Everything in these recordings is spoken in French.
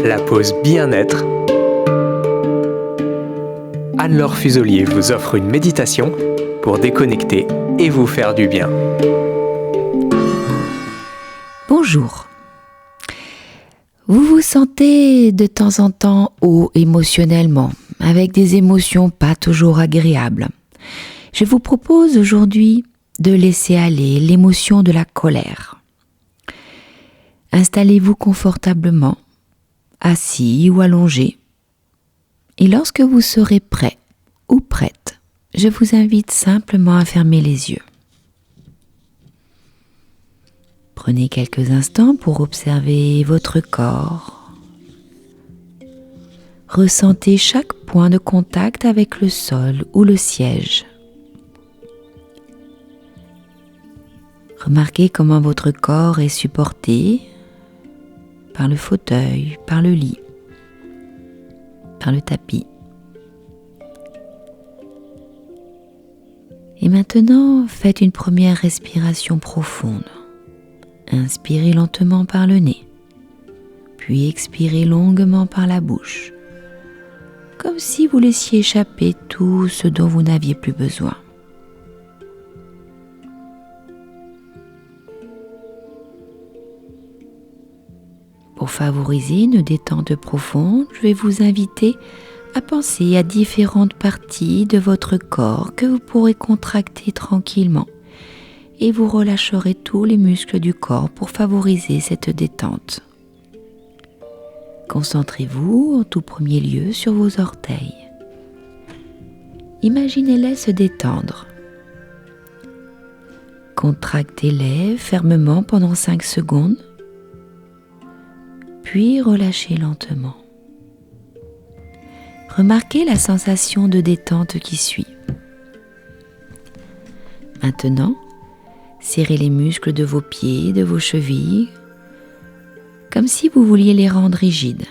la pause bien-être. Anne-Laure Fusolier vous offre une méditation pour déconnecter et vous faire du bien. Bonjour. Vous vous sentez de temps en temps haut émotionnellement, avec des émotions pas toujours agréables. Je vous propose aujourd'hui de laisser aller l'émotion de la colère. Installez-vous confortablement, assis ou allongé. Et lorsque vous serez prêt ou prête, je vous invite simplement à fermer les yeux. Prenez quelques instants pour observer votre corps. Ressentez chaque point de contact avec le sol ou le siège. Remarquez comment votre corps est supporté par le fauteuil, par le lit, par le tapis. Et maintenant, faites une première respiration profonde. Inspirez lentement par le nez, puis expirez longuement par la bouche, comme si vous laissiez échapper tout ce dont vous n'aviez plus besoin. Pour favoriser une détente profonde, je vais vous inviter à penser à différentes parties de votre corps que vous pourrez contracter tranquillement. Et vous relâcherez tous les muscles du corps pour favoriser cette détente. Concentrez-vous en tout premier lieu sur vos orteils. Imaginez-les se détendre. Contractez-les fermement pendant 5 secondes, puis relâchez lentement. Remarquez la sensation de détente qui suit. Maintenant, serrez les muscles de vos pieds, de vos chevilles, comme si vous vouliez les rendre rigides.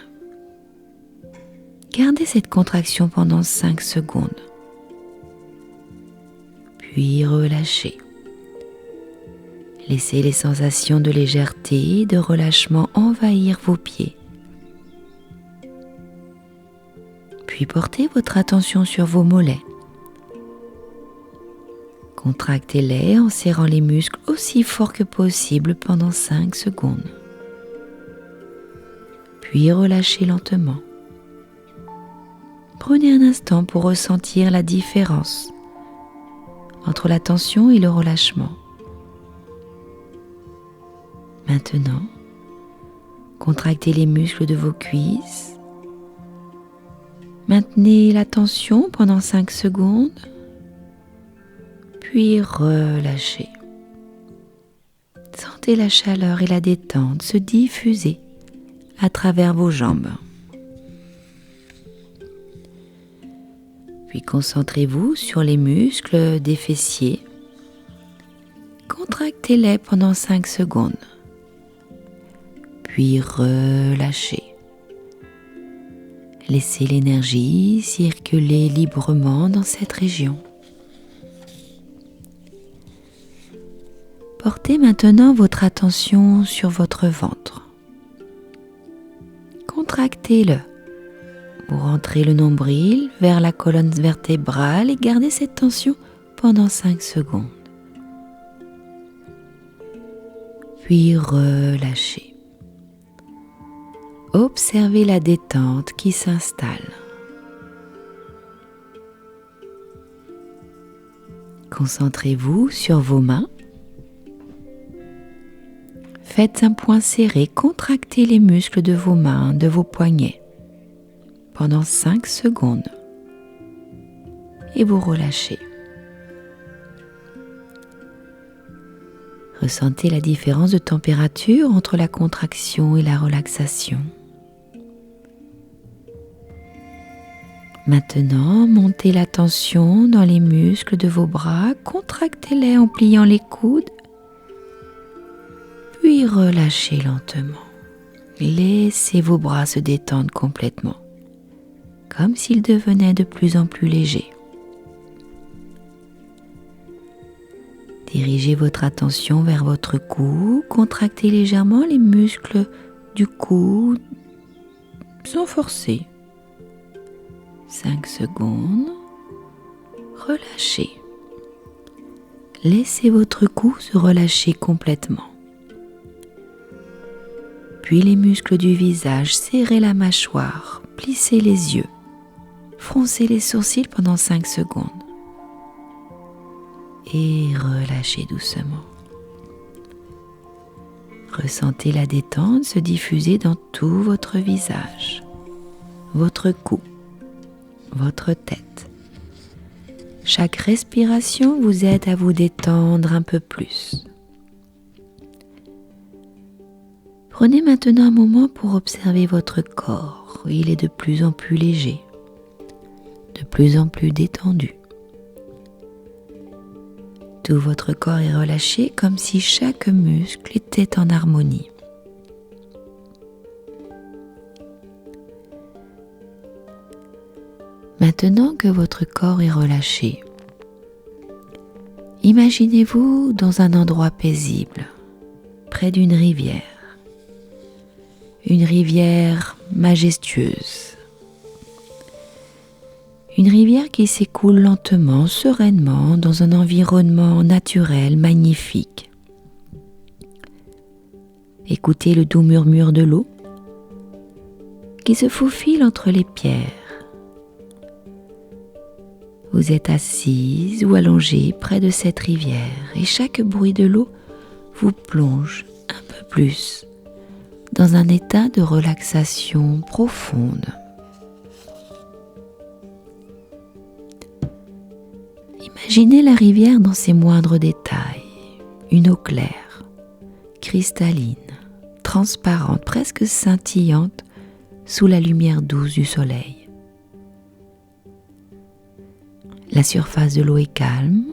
Gardez cette contraction pendant 5 secondes. Puis relâchez. Laissez les sensations de légèreté et de relâchement envahir vos pieds. Puis portez votre attention sur vos mollets. Contractez-les en serrant les muscles aussi fort que possible pendant 5 secondes. Puis relâchez lentement. Prenez un instant pour ressentir la différence entre la tension et le relâchement. Maintenant, contractez les muscles de vos cuisses. Maintenez la tension pendant 5 secondes. Puis relâchez. Sentez la chaleur et la détente se diffuser à travers vos jambes. Puis concentrez-vous sur les muscles des fessiers. Contractez-les pendant 5 secondes. Puis relâchez. Laissez l'énergie circuler librement dans cette région. Portez maintenant votre attention sur votre ventre. Contractez-le. Vous rentrez le nombril vers la colonne vertébrale et gardez cette tension pendant 5 secondes. Puis relâchez. Observez la détente qui s'installe. Concentrez-vous sur vos mains. Faites un point serré, contractez les muscles de vos mains, de vos poignets pendant 5 secondes et vous relâchez. Ressentez la différence de température entre la contraction et la relaxation. Maintenant, montez la tension dans les muscles de vos bras, contractez-les en pliant les coudes. Puis relâchez lentement. Laissez vos bras se détendre complètement, comme s'ils devenaient de plus en plus légers. Dirigez votre attention vers votre cou, contractez légèrement les muscles du cou, sans forcer. 5 secondes. Relâchez. Laissez votre cou se relâcher complètement. Puis les muscles du visage, serrez la mâchoire, plissez les yeux, froncez les sourcils pendant 5 secondes. Et relâchez doucement. Ressentez la détente se diffuser dans tout votre visage, votre cou, votre tête. Chaque respiration vous aide à vous détendre un peu plus. Prenez maintenant un moment pour observer votre corps. Il est de plus en plus léger, de plus en plus détendu. Tout votre corps est relâché comme si chaque muscle était en harmonie. Maintenant que votre corps est relâché, imaginez-vous dans un endroit paisible, près d'une rivière. Une rivière majestueuse. Une rivière qui s'écoule lentement, sereinement, dans un environnement naturel magnifique. Écoutez le doux murmure de l'eau qui se faufile entre les pierres. Vous êtes assise ou allongée près de cette rivière et chaque bruit de l'eau vous plonge un peu plus dans un état de relaxation profonde. Imaginez la rivière dans ses moindres détails, une eau claire, cristalline, transparente, presque scintillante sous la lumière douce du soleil. La surface de l'eau est calme,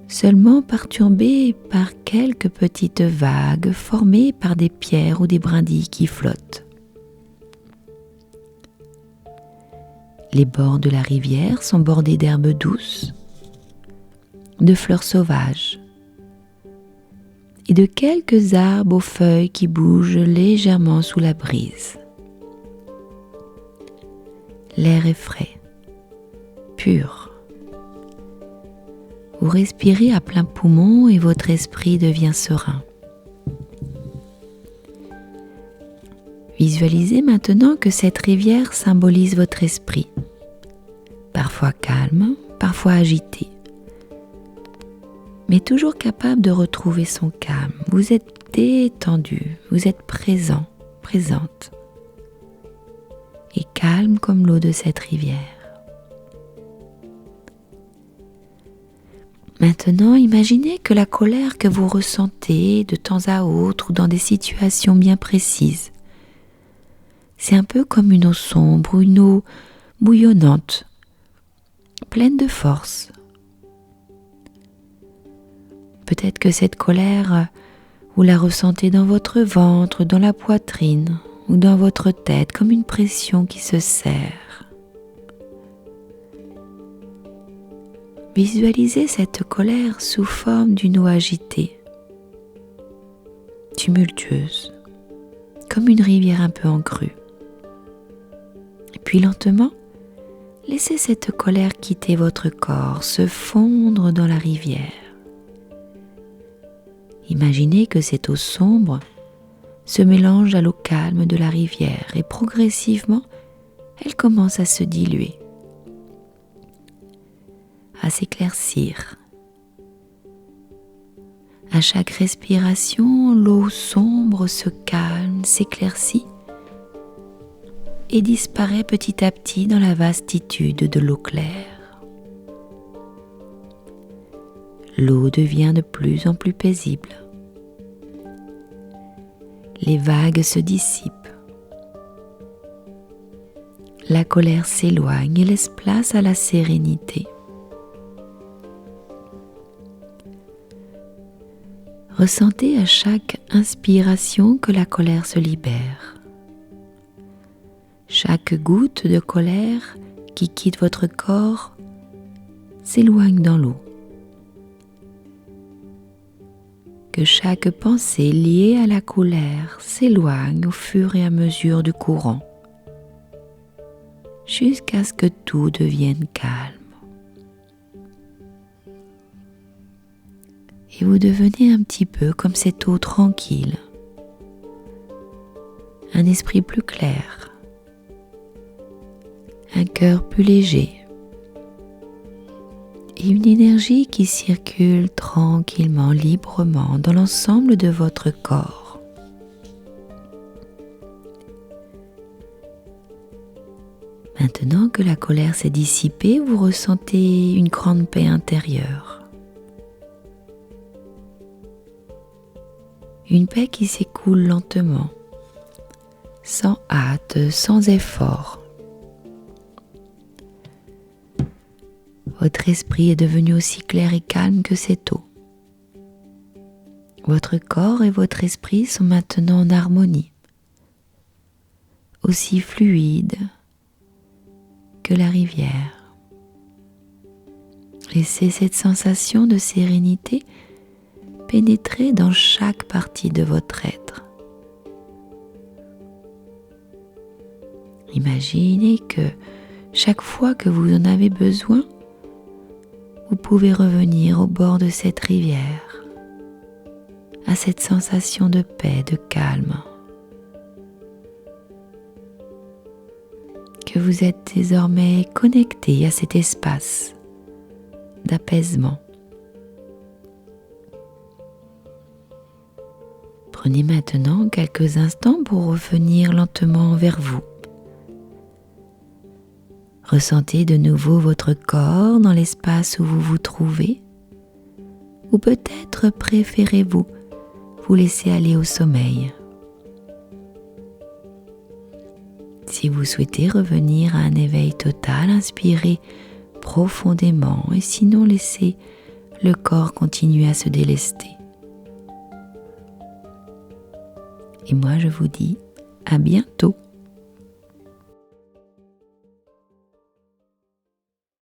seulement perturbée par quelques petites vagues formées par des pierres ou des brindilles qui flottent. Les bords de la rivière sont bordés d'herbes douces, de fleurs sauvages et de quelques arbres aux feuilles qui bougent légèrement sous la brise. L'air est frais, pur. Vous respirez à plein poumon et votre esprit devient serein. Visualisez maintenant que cette rivière symbolise votre esprit, parfois calme, parfois agité, mais toujours capable de retrouver son calme. Vous êtes détendu, vous êtes présent, présente, et calme comme l'eau de cette rivière. Maintenant, imaginez que la colère que vous ressentez de temps à autre ou dans des situations bien précises, c'est un peu comme une eau sombre ou une eau bouillonnante, pleine de force. Peut-être que cette colère, vous la ressentez dans votre ventre, dans la poitrine ou dans votre tête comme une pression qui se serre. Visualisez cette colère sous forme d'une eau agitée, tumultueuse, comme une rivière un peu en crue. Et puis lentement, laissez cette colère quitter votre corps, se fondre dans la rivière. Imaginez que cette eau sombre se mélange à l'eau calme de la rivière et progressivement, elle commence à se diluer, à s'éclaircir. À chaque respiration, l'eau sombre se calme, s'éclaircit et disparaît petit à petit dans la vastitude de l'eau claire. L'eau devient de plus en plus paisible. Les vagues se dissipent. La colère s'éloigne et laisse place à la sérénité. Ressentez à chaque inspiration que la colère se libère. Chaque goutte de colère qui quitte votre corps s'éloigne dans l'eau. Que chaque pensée liée à la colère s'éloigne au fur et à mesure du courant. jusqu'à ce que tout devienne calme. Et vous devenez un petit peu comme cette eau tranquille, un esprit plus clair, un cœur plus léger et une énergie qui circule tranquillement, librement dans l'ensemble de votre corps. Maintenant que la colère s'est dissipée, vous ressentez une grande paix intérieure. Une paix qui s'écoule lentement, sans hâte, sans effort. Votre esprit est devenu aussi clair et calme que cette eau. Votre corps et votre esprit sont maintenant en harmonie, aussi fluides que la rivière. Laissez cette sensation de sérénité pénétrer dans chaque partie de votre être. Imaginez que chaque fois que vous en avez besoin, vous pouvez revenir au bord de cette rivière, à cette sensation de paix, de calme. Que vous êtes désormais connecté à cet espace d'apaisement. Prenez maintenant quelques instants pour revenir lentement vers vous. Ressentez de nouveau votre corps dans l'espace où vous vous trouvez, ou peut-être préférez-vous vous laisser aller au sommeil. Si vous souhaitez revenir à un éveil total, inspirez profondément et sinon laissez le corps continuer à se délester. Et moi je vous dis à bientôt.